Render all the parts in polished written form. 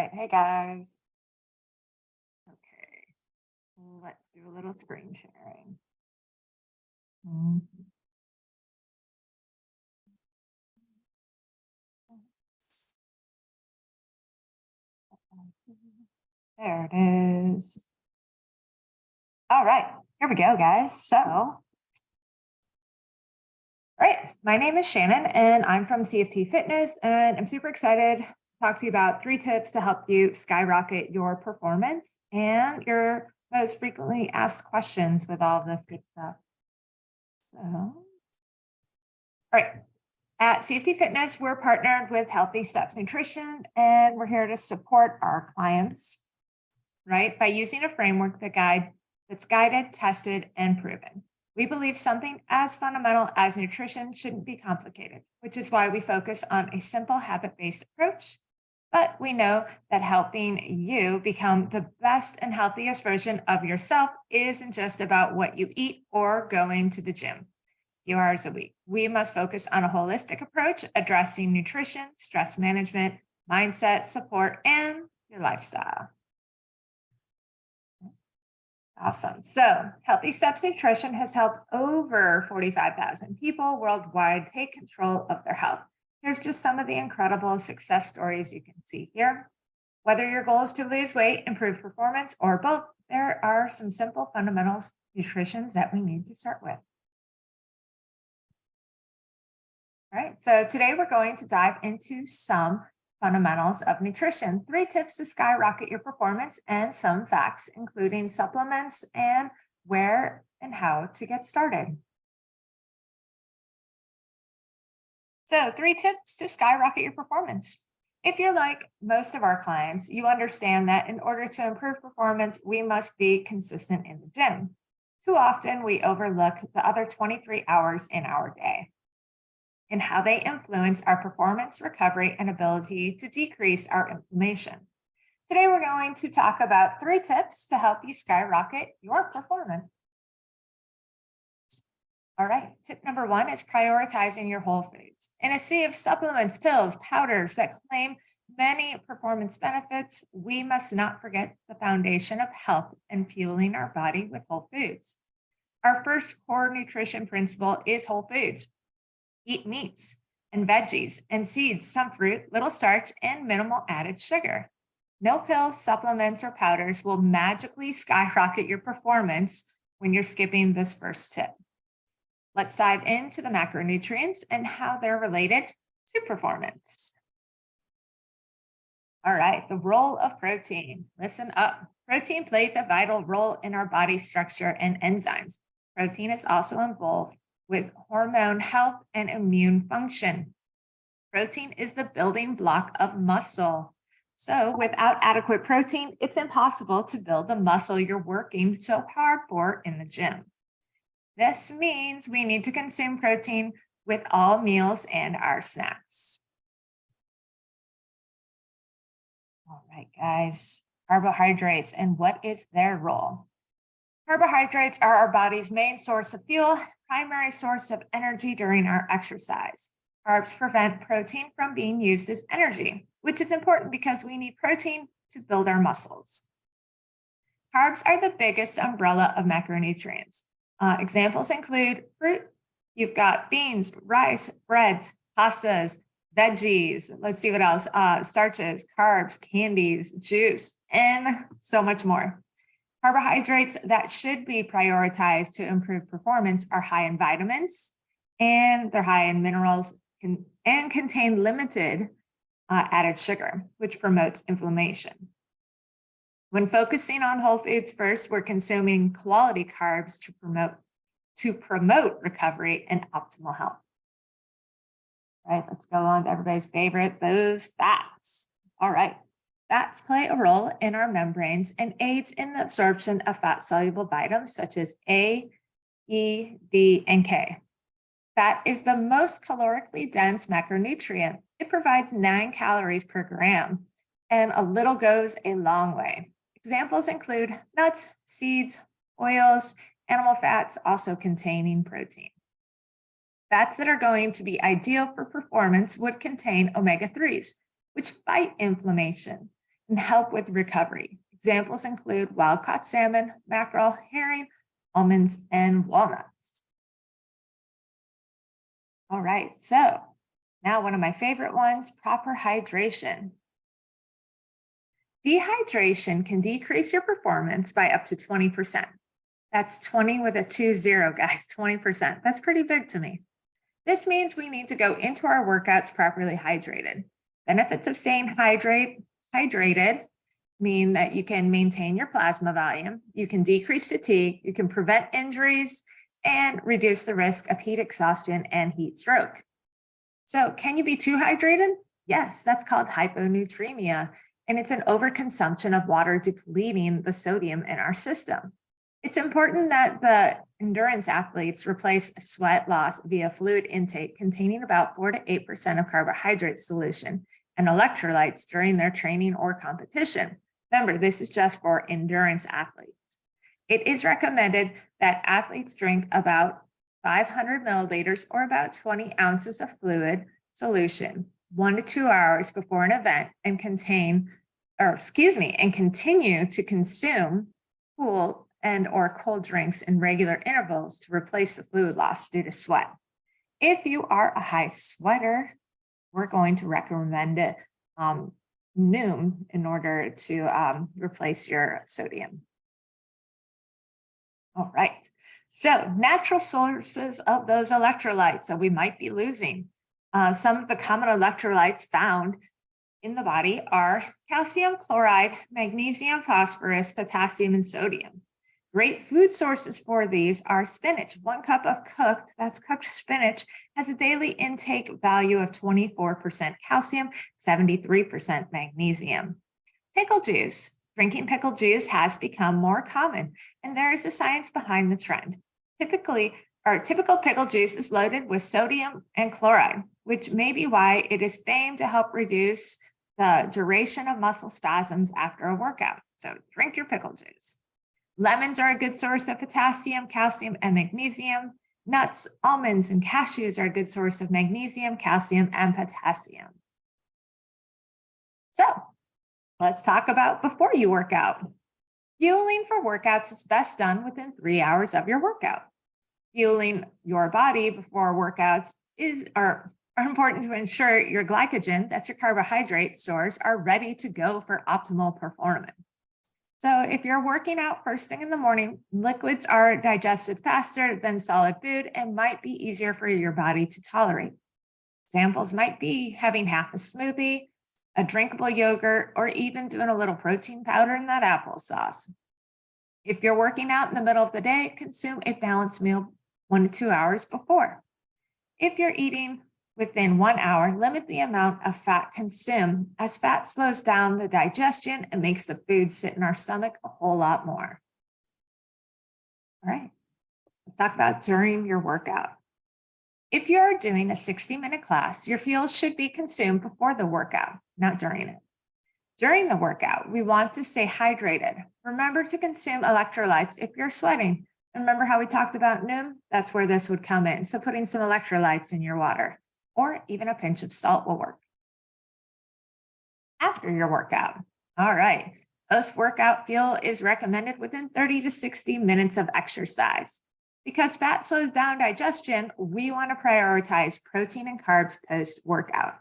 right. Hey guys. Okay. Let's do a little screen sharing. Mhm. There it is. All right. Here we go, guys. So, right. My name is Shannon and I'm from CFT Fitness, and I'm super excited to talk to you about 3 tips to help you skyrocket your performance and your most frequently asked questions with all of this good stuff. So, all right. At CFT Fitness, we're partnered with Healthy Steps Nutrition, and we're here to support our clients, right, by using a framework that's guided, tested, and proven. We believe something as fundamental as nutrition shouldn't be complicated, which is why we focus on a simple habit-based approach. But we know that helping you become the best and healthiest version of yourself isn't just about what you eat or going to the gym few hours a week. We must focus on a holistic approach addressing nutrition, stress management, mindset, support, and your lifestyle. Awesome. So, Healthy Steps Nutrition has helped over 45,000 people worldwide take control of their health. Here's just some of the incredible success stories you can see here. Whether your goal is to lose weight, improve performance, or both, there are some simple fundamentals nutrition that we need to start with. All right, so today we're going to dive into some fundamentals of nutrition, 3 tips to skyrocket your performance, and some facts, including supplements and where and how to get started. So, 3 tips to skyrocket your performance. If you're like most of our clients, you understand that in order to improve performance, we must be consistent in the gym. Too often, we overlook the other 23 hours in our day and how they influence our performance, recovery, and ability to decrease our inflammation. Today, we're going to talk about 3 tips to help you skyrocket your performance. All right, tip number 1 is prioritizing your whole foods. In a sea of supplements, pills, powders that claim many performance benefits, we must not forget the foundation of health and fueling our body with whole foods. Our first core nutrition principle is whole foods. Eat meats and veggies and seeds, some fruit, little starch, and minimal added sugar. No pills, supplements, or powders will magically skyrocket your performance when you're skipping this first tip. Let's dive into the macronutrients and how they're related to performance. All right, the role of protein. Listen up. Protein plays a vital role in our body structure and enzymes. Protein is also involved with hormone health and immune function. Protein is the building block of muscle. So, without adequate protein, it's impossible to build the muscle you're working so hard for in the gym. This means we need to consume protein with all meals and our snacks. All right, guys, carbohydrates and what is their role? Carbohydrates are our body's main source of fuel, primary source of energy during our exercise. Carbs prevent protein from being used as energy, which is important because we need protein to build our muscles. Carbs are the biggest umbrella of macronutrients. Examples include fruit. You've got beans, rice, breads, pastas, veggies. Let's see what else. Starches, carbs, candies, juice, and so much more. Carbohydrates that should be prioritized to improve performance are high in vitamins, and they're high in minerals and contain limited added sugar, which promotes inflammation. When focusing on whole foods first, we're consuming quality carbs to promote recovery and optimal health. All right, let's go on to everybody's favorite, those fats. All right. Fats play a role in our membranes and aids in the absorption of fat-soluble vitamins such as A, E, D, and K. Fat is the most calorically dense macronutrient. It provides 9 calories per gram, and a little goes a long way. Examples include nuts, seeds, oils, animal fats also containing protein. Fats that are going to be ideal for performance would contain omega-3s, which fight inflammation. and help with recovery. Examples include wild-caught salmon, mackerel, herring, almonds, and walnuts. All right, so now one of my favorite ones, proper hydration. Dehydration can decrease your performance by up to 20%. That's 20 with a 20, guys, 20%. That's pretty big to me. This means we need to go into our workouts properly hydrated. Benefits of staying hydrated mean that you can maintain your plasma volume, you can decrease fatigue, you can prevent injuries, and reduce the risk of heat exhaustion and heat stroke. So can you be too hydrated? Yes, that's called hyponatremia, and it's an overconsumption of water depleting the sodium in our system. It's important that the endurance athletes replace sweat loss via fluid intake containing about 4 to 8% of carbohydrate solution and electrolytes during their training or competition. Remember, this is just for endurance athletes. It is recommended that athletes drink about 500 milliliters or about 20 ounces of fluid solution 1 to 2 hours before an event and continue to consume cool and or cold drinks in regular intervals to replace the fluid loss due to sweat. If you are a high sweater, we're going to recommend it noon in order to replace your sodium. All right, so natural sources of those electrolytes that we might be losing. Some of the common electrolytes found in the body are calcium chloride, magnesium, phosphorus, potassium, and sodium. Great food sources for these are spinach. 1 cup of cooked spinach has a daily intake value of 24% calcium, 73% magnesium. Pickle juice. Drinking pickle juice has become more common, and there is a science behind the trend. Typical pickle juice is loaded with sodium and chloride, which may be why it is famed to help reduce the duration of muscle spasms after a workout. So drink your pickle juice. Lemons are a good source of potassium, calcium, and magnesium. Nuts, almonds, and cashews are a good source of magnesium, calcium, and potassium. So let's talk about before you work out. Fueling for workouts is best done within 3 hours of your workout. Fueling your body before workouts are important to ensure your glycogen, that's your carbohydrate stores, are ready to go for optimal performance. So if you're working out first thing in the morning, liquids are digested faster than solid food and might be easier for your body to tolerate. Examples might be having half a smoothie, a drinkable yogurt, or even doing a little protein powder in that applesauce. If you're working out in the middle of the day, consume a balanced meal 1 to 2 hours before. If you're eating within 1 hour, limit the amount of fat consumed, as fat slows down the digestion and makes the food sit in our stomach a whole lot more. All right, let's talk about during your workout. If you're doing a 60-minute class, your fuel should be consumed before the workout, not during it. During the workout, we want to stay hydrated. Remember to consume electrolytes if you're sweating. Remember how we talked about noon? That's where this would come in. So putting some electrolytes in your water, or even a pinch of salt will work. After your workout. All right, post-workout fuel is recommended within 30 to 60 minutes of exercise. Because fat slows down digestion, we want to prioritize protein and carbs post-workout.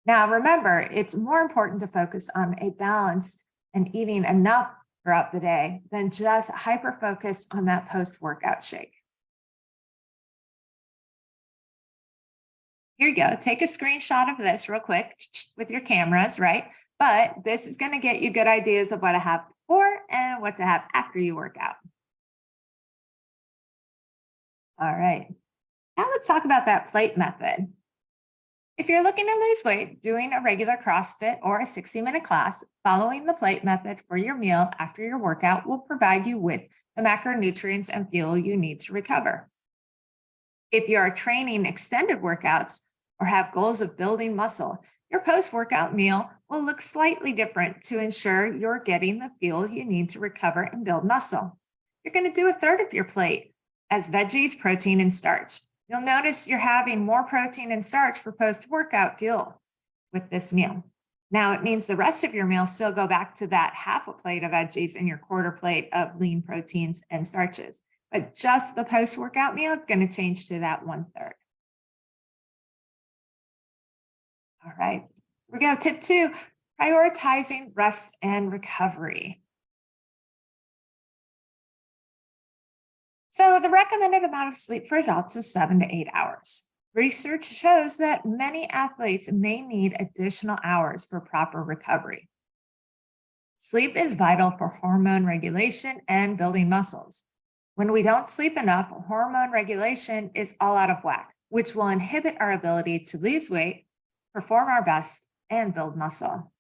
Now, remember, it's more important to focus on a balanced and eating enough throughout the day than just hyper-focus on that post-workout shake. Here you go. Take a screenshot of this real quick with your cameras, right? But this is going to get you good ideas of what to have before and what to have after you work out. All right. Now let's talk about that plate method. If you're looking to lose weight, doing a regular CrossFit or a 60-minute class, following the plate method for your meal after your workout will provide you with the macronutrients and fuel you need to recover. If you are training extended workouts or have goals of building muscle, your post-workout meal will look slightly different to ensure you're getting the fuel you need to recover and build muscle. You're going to do a third of your plate as veggies, protein, and starch. You'll notice you're having more protein and starch for post-workout fuel with this meal. Now it means the rest of your meal still go back to that half a plate of veggies and your quarter plate of lean proteins and starches. But just the post-workout meal is going to change to that 1/3. All right, here we go. Tip 2, prioritizing rest and recovery. So the recommended amount of sleep for adults is 7 to 8 hours. Research shows that many athletes may need additional hours for proper recovery. Sleep is vital for hormone regulation and building muscles. When we don't sleep enough, hormone regulation is all out of whack, which will inhibit our ability to lose weight, perform our best, and build muscle.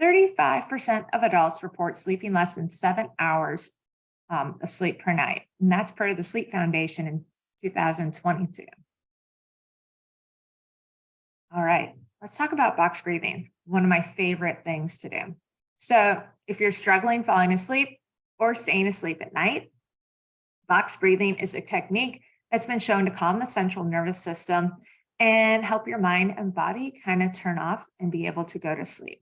35% of adults report sleeping less than 7 hours of sleep per night, and that's per the Sleep Foundation in 2022. All right, let's talk about box breathing, one of my favorite things to do. So if you're struggling falling asleep or staying asleep at night, box breathing is a technique that's been shown to calm the central nervous system and help your mind and body kind of turn off and be able to go to sleep.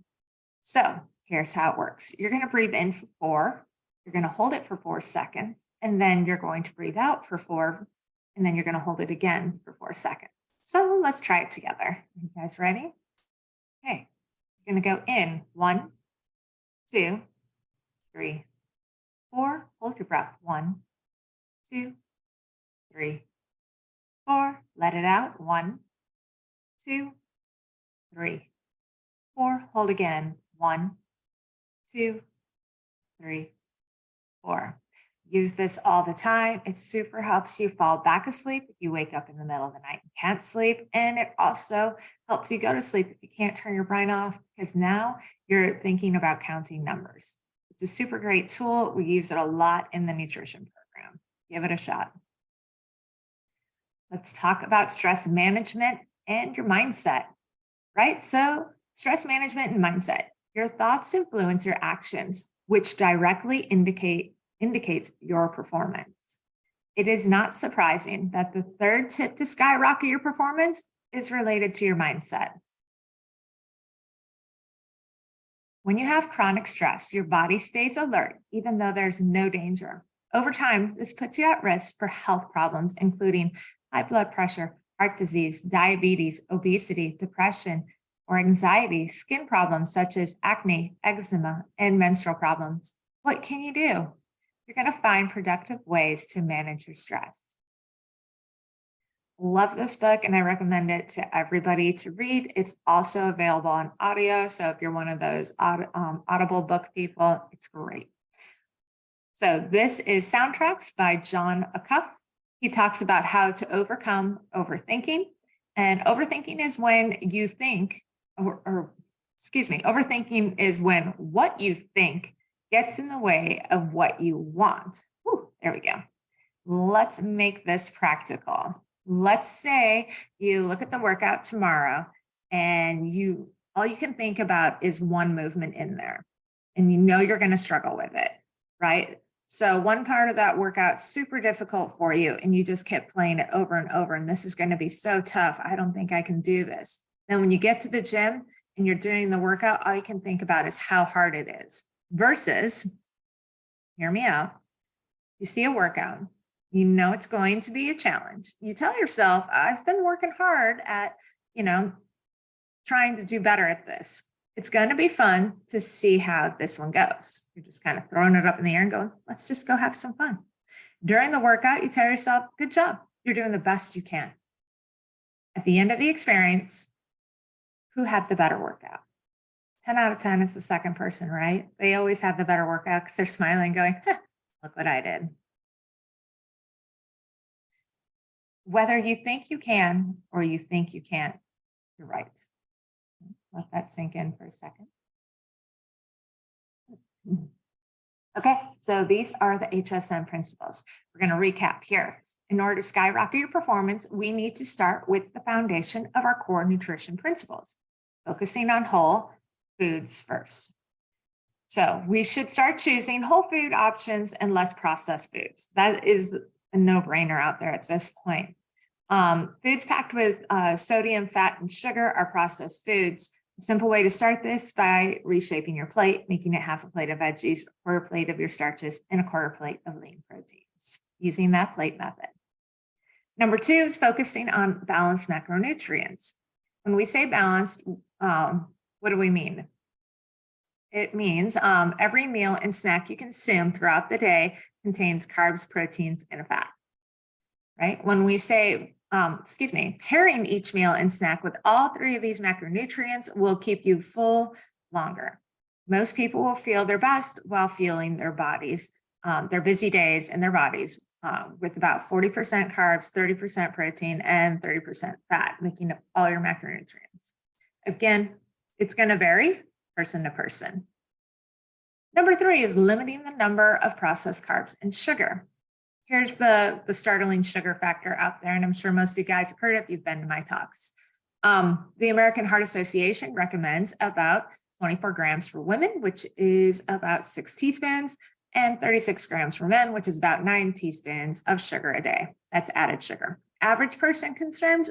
So here's how it works. You're going to breathe in for 4, you're going to hold it for 4 seconds, and then you're going to breathe out for 4, and then you're going to hold it again for 4 seconds. So let's try it together. You guys ready? Okay, you're going to go in 1, 2, 3, 4. Hold your breath. 1, 2, 3, 4. Let it out. 1, 2, 3, 4. Hold again. 1, 2, 3, 4. Use this all the time. It super helps you fall back asleep if you wake up in the middle of the night and can't sleep. And it also helps you go to sleep if you can't turn your brain off, because now you're thinking about counting numbers. It's a super great tool. We use it a lot in the nutrition program. Give it a shot. Let's talk about stress management and your mindset, right? So stress management and mindset. Your thoughts influence your actions, which directly indicates your performance. It is not surprising that the 3rd tip to skyrocket your performance is related to your mindset. When you have chronic stress, your body stays alert, even though there's no danger. Over time, this puts you at risk for health problems, including high blood pressure, heart disease, diabetes, obesity, depression, or anxiety, skin problems such as acne, eczema, and menstrual problems. What can you do? You're going to find productive ways to manage your stress. Love this book, and I recommend it to everybody to read. It's also available on audio, so if you're one of those Audible book people, it's great. So this is Soundtracks by John Acuff. He talks about how to overcome overthinking, and overthinking is when you think, overthinking is when what you think gets in the way of what you want. Whew, there we go. Let's make this practical. Let's say you look at the workout tomorrow and all you can think about is one movement in there, and you know you're going to struggle with it, right? So one part of that workout super difficult for you, and you just kept playing it over and over, and this is going to be so tough. I don't think I can do this. Then when you get to the gym and you're doing the workout, all you can think about is how hard it is. Versus, hear me out, you see a workout, you know it's going to be a challenge. You tell yourself, I've been working hard at, trying to do better at this. It's going to be fun to see how this one goes. You're just kind of throwing it up in the air and going, let's just go have some fun. During the workout, you tell yourself, good job. You're doing the best you can. At the end of the experience, who had the better workout? 10 out of 10 is the second person, right? They always have the better workout because they're smiling going, look what I did. Whether you think you can or you think you can't, you're right. Let that sink in for a second. Okay, so these are the HSM principles. We're going to recap here. In order to skyrocket your performance, we need to start with the foundation of our core nutrition principles, focusing on whole foods first. So we should start choosing whole food options and less processed foods. That is a no-brainer out there at this point. Foods packed with sodium, fat, and sugar are processed foods. A simple way to start this by reshaping your plate, making it half a plate of veggies, a quarter plate of your starches, and a quarter plate of lean proteins, using that plate method. Number 2 is focusing on balanced macronutrients. When we say balanced, what do we mean? It means every meal and snack you consume throughout the day contains carbs, proteins, and a fat, right? When we say, pairing each meal and snack with all 3 of these macronutrients will keep you full longer. Most people will feel their best while fueling their bodies, their busy days and their bodies with about 40% carbs, 30% protein, and 30% fat, making up all your macronutrients. Again, it's going to vary person to person. Number 3 is limiting the number of processed carbs and sugar. Here's the startling sugar factor out there, and I'm sure most of you guys have heard it if you've been to my talks. The American Heart Association recommends about 24 grams for women, which is about 6 teaspoons, and 36 grams for men, which is about 9 teaspoons of sugar a day. That's added sugar. Average person consumes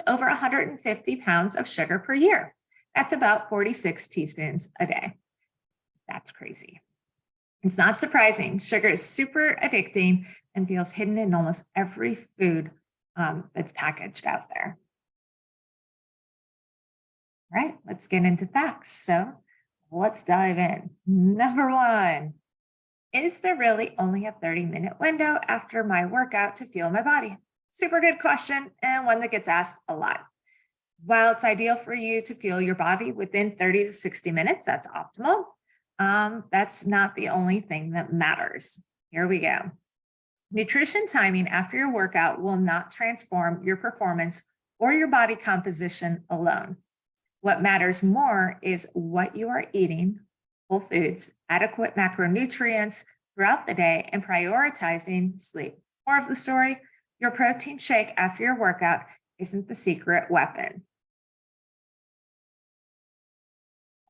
over 150 pounds of sugar per year. That's about 46 teaspoons a day. That's crazy. It's not surprising. Sugar is super addicting and feels hidden in almost every food that's packaged out there. All right, let's get into facts. So let's dive in. Number 1, is there really only a 30-minute window after my workout to fuel my body? Super good question, and one that gets asked a lot. While it's ideal for you to fuel your body within 30 to 60 minutes, that's optimal. That's not the only thing that matters. Here we go. Nutrition timing after your workout will not transform your performance or your body composition alone. What matters more is what you are eating, whole foods, adequate macronutrients throughout the day, and prioritizing sleep. More of the story, your protein shake after your workout isn't the secret weapon.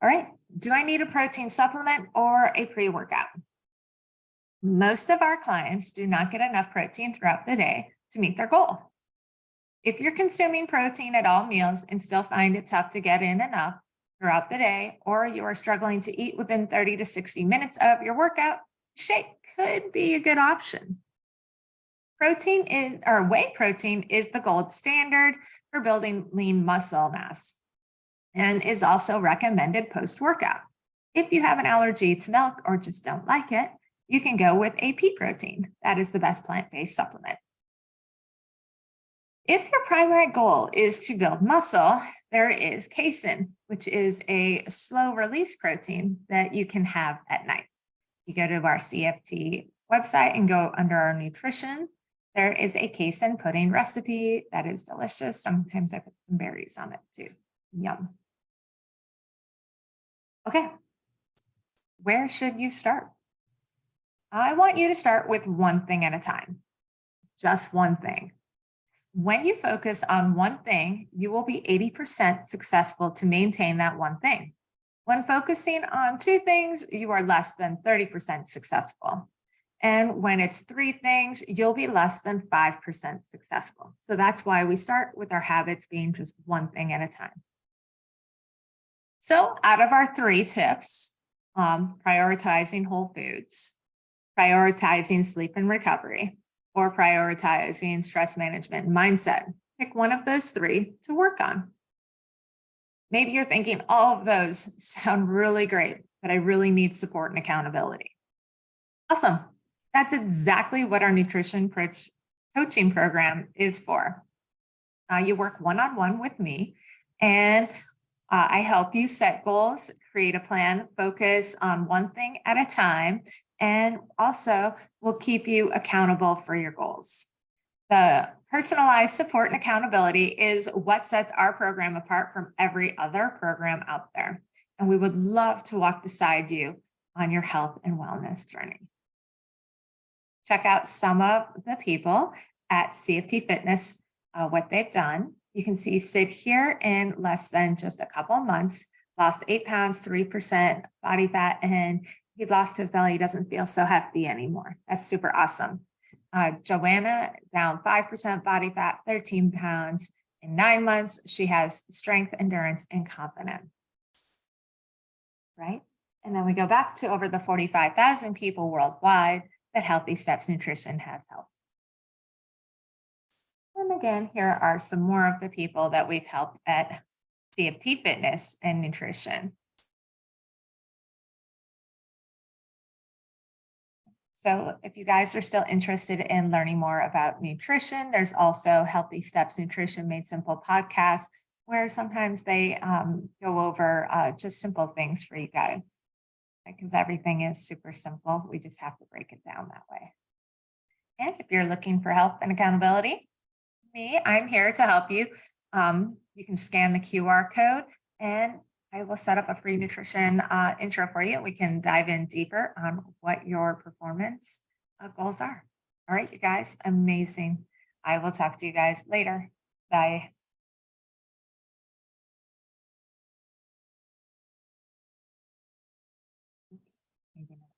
All right, do I need a protein supplement or a pre-workout? Most of our clients do not get enough protein throughout the day to meet their goal. If you're consuming protein at all meals and still find it tough to get in enough throughout the day, or you are struggling to eat within 30 to 60 minutes of your workout, shake could be a good option. Whey protein is the gold standard for building lean muscle mass and is also recommended post-workout. If you have an allergy to milk or just don't like it, you can go with a pea protein. That is the best plant-based supplement. If your primary goal is to build muscle, there is casein, which is a slow-release protein that you can have at night. You go to our CFT website and go under our nutrition. There is a casein pudding recipe that is delicious. Sometimes I put some berries on it too. Yum. Okay, where should you start? I want you to start with one thing at a time, just one thing. When you focus on one thing, you will be 80% successful to maintain that one thing. When focusing on 2 things, you are less than 30% successful. And when it's 3 things, you'll be less than 5% successful. So that's why we start with our habits being just one thing at a time. So out of our 3 tips, prioritizing whole foods, prioritizing sleep and recovery, or prioritizing stress management and mindset, pick one of those 3 to work on. Maybe you're thinking all of those sound really great, but I really need support and accountability. Awesome. That's exactly what our nutrition coaching program is for. You work one-on-one with me, and I help you set goals, create a plan, focus on one thing at a time, and also will keep you accountable for your goals. The personalized support and accountability is what sets our program apart from every other program out there. And we would love to walk beside you on your health and wellness journey. Check out some of the people at CFT Fitness, what they've done. You can see Sid here in less than just a couple of months, lost 8 pounds, 3% body fat, and he lost his belly. He doesn't feel so hefty anymore. That's super awesome. Joanna down 5% body fat, 13 pounds, In 9 months, she has strength, endurance, and confidence. Right? And then we go back to over the 45,000 people worldwide that Healthy Steps Nutrition has helped. And again, here are some more of the people that we've helped at CFT Fitness and Nutrition. So if you guys are still interested in learning more about nutrition, there's also Healthy Steps Nutrition Made Simple podcast, where sometimes they go over just simple things for you guys, because everything is super simple. We just have to break it down that way. And if you're looking for help and accountability, I'm here to help you. You can scan the QR code and I will set up a free nutrition intro for you. We can dive in deeper on what your performance goals are. All right, you guys, amazing. I will talk to you guys later. Bye. Oops, maybe not.